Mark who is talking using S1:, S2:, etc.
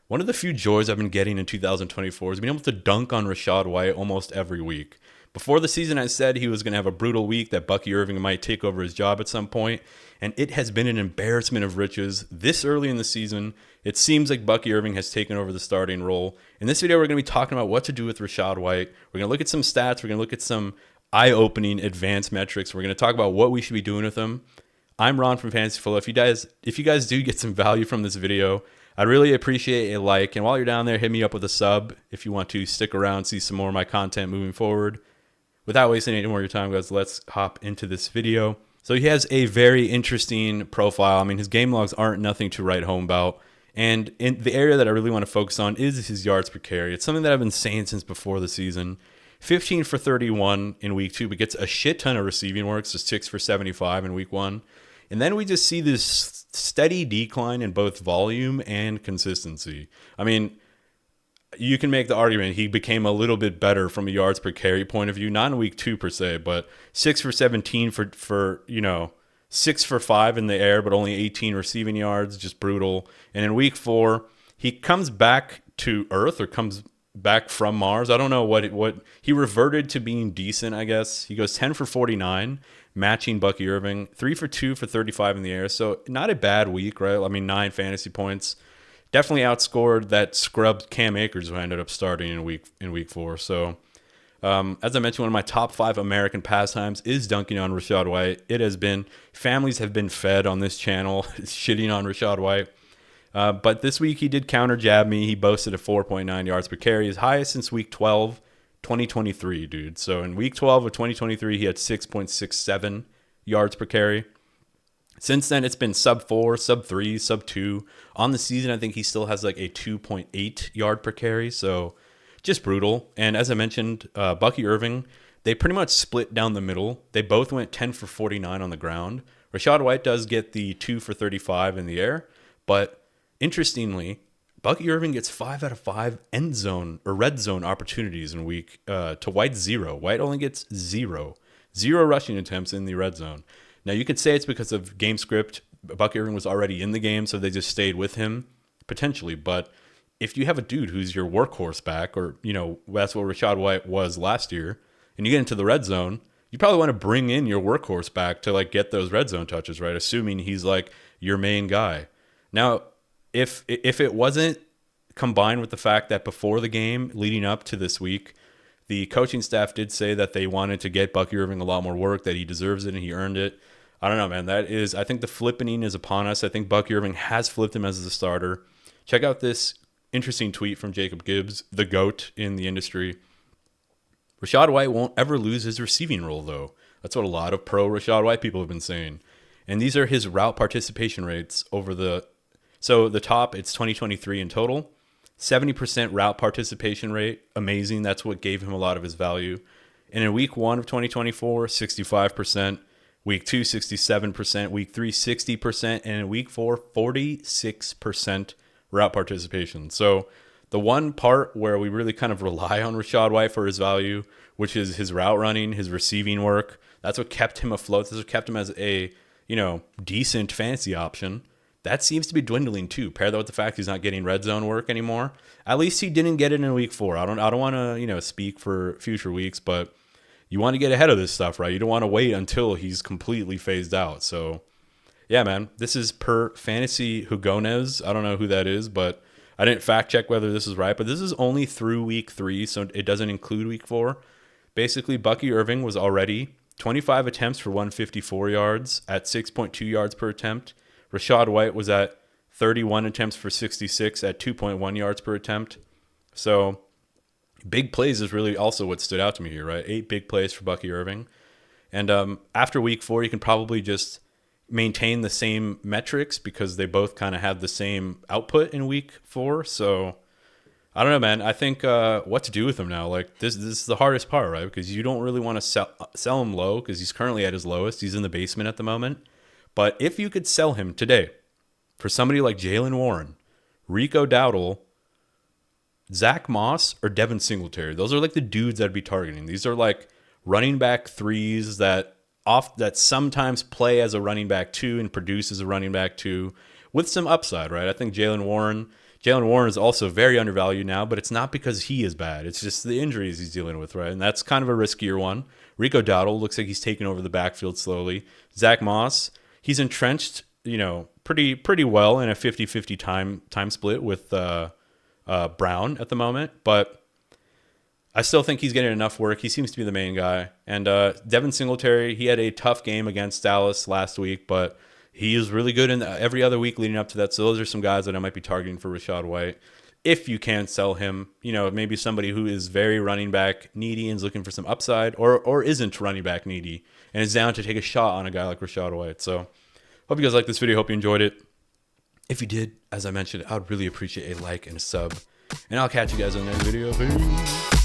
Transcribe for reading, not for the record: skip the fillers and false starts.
S1: One of the few joys I've been getting in 2024 is being able to dunk on Rachaad White almost every week. Before the season, I said he was going to have a brutal week, that Bucky Irving might take over his job at some point, and it has been an embarrassment of riches. This early in the season, it seems like Bucky Irving has taken over the starting role. In this video, we're going to be talking about what to do with Rachaad White. We're going to look at some stats. We're going to look at some eye-opening advanced metrics. We're going to talk about what we should be doing with him. I'm Ron from Fantasy Full. If you guys do get some value from this video, I'd really appreciate a like. And while you're down there, hit me up with a sub if you want to stick around, see some more of my content moving forward. Without wasting any more of your time, guys, let's hop into this video. So he has a very interesting profile. I mean, his game logs aren't nothing to write home about. And in the area that I really want to focus on is his yards per carry. It's something that I've been saying since before the season. 15 for 31 in week 2, but gets a shit ton of receiving work, so 6 for 75 in week 1. And then we just see this steady decline in both volume and consistency. I mean, you can make the argument he became a little bit better from a yards per carry point of view, not in week 2 per se, but 6 for 17 for 6 for 5 in the air, but only 18 receiving yards, just brutal. And in week 4, he comes back to earth or comes back from Mars. I don't know what he reverted to being decent, I guess. He goes 10 for 49, matching Bucky Irving, 3 for 2 for 35 in the air. So not a bad week, right? I mean, 9 fantasy points. Definitely outscored that scrubbed Cam Akers who ended up starting in week 4. So as I mentioned, one of my top 5 American pastimes is dunking on Rachaad White. It has been, families have been fed on this channel shitting on Rachaad White. But this week he did counter jab me. He boasted a 4.9 yards per carry, his highest since week 12, 2023, dude. So in week 12 of 2023, he had 6.67 yards per carry. Since then, it's been sub 4, sub 3, sub 2. On the season, I think he still has like a 2.8 yard per carry. So just brutal. And as I mentioned, Bucky Irving, they pretty much split down the middle. They both went 10 for 49 on the ground. Rachaad White does get the 2 for 35 in the air. But interestingly, Bucky Irving gets 5 out of 5 end zone or red zone opportunities in week to White's 0. White only gets 0 rushing attempts in the red zone. Now, you could say it's because of game script. Bucky Irving was already in the game, so they just stayed with him, potentially. But if you have a dude who's your workhorse back, or, that's what Rachaad White was last year, and you get into the red zone, you probably want to bring in your workhorse back to, get those red zone touches, right? Assuming he's, your main guy. Now, if it wasn't combined with the fact that before the game, leading up to this week, the coaching staff did say that they wanted to get Bucky Irving a lot more work, that he deserves it and he earned it. I don't know, man. I think the flippening is upon us. I think Bucky Irving has flipped him as a starter. Check out this interesting tweet from Jacob Gibbs, the GOAT in the industry. Rachaad White won't ever lose his receiving role, though. That's what a lot of pro Rachaad White people have been saying. And these are his route participation rates so the top, it's 2023 in total. 70% route participation rate, amazing. That's what gave him a lot of his value. And in week 1 of 2024, 65%. Week 2, 67%. Week 3, 60%. And in week 4, 46% route participation. So the one part where we really kind of rely on Rachaad White for his value, which is his route running, his receiving work, that's what kept him afloat. That's what kept him as a, decent fantasy option. That seems to be dwindling too. Pair that with the fact he's not getting red zone work anymore. At least he didn't get it in week 4. I don't want to, speak for future weeks, but you want to get ahead of this stuff, right? You don't want to wait until he's completely phased out. So, yeah, man, this is per Fantasy Hugones. I don't know who that is, but I didn't fact check whether this is right. But this is only through week 3, so it doesn't include week 4. Basically, Bucky Irving was already 25 attempts for 154 yards at 6.2 yards per attempt. Rachaad White was at 31 attempts for 66 at 2.1 yards per attempt. So big plays is really also what stood out to me here, right? 8 big plays for Bucky Irving. And after week 4, you can probably just maintain the same metrics because they both kind of have the same output in week 4. So I don't know, man. I think what to do with him now. This is the hardest part, right? Because you don't really want to sell him low because he's currently at his lowest. He's in the basement at the moment. But if you could sell him today for somebody like Jalen Warren, Rico Dowdle, Zach Moss, or Devin Singletary, those are the dudes I'd be targeting. These are running back 3s that sometimes play as a running back 2 and produce as a running back 2 with some upside, right? I think Jalen Warren, Jalen Warren is also very undervalued now, but it's not because he is bad. It's just the injuries he's dealing with, right? And that's kind of a riskier one. Rico Dowdle looks like he's taking over the backfield slowly. Zach Moss, he's entrenched, pretty well in a 50-50 time split with Brown at the moment, but I still think he's getting enough work. He seems to be the main guy. And Devin Singletary, he had a tough game against Dallas last week, but he was really good in every other week leading up to that. So those are some guys that I might be targeting for Rachaad White. If you can sell him, maybe somebody who is very running back needy and is looking for some upside, or isn't running back needy and is down to take a shot on a guy like Rachaad White. So hope you guys liked this video. Hope you enjoyed it. If you did, as I mentioned, I would really appreciate a like and a sub. And I'll catch you guys on the next video. Peace.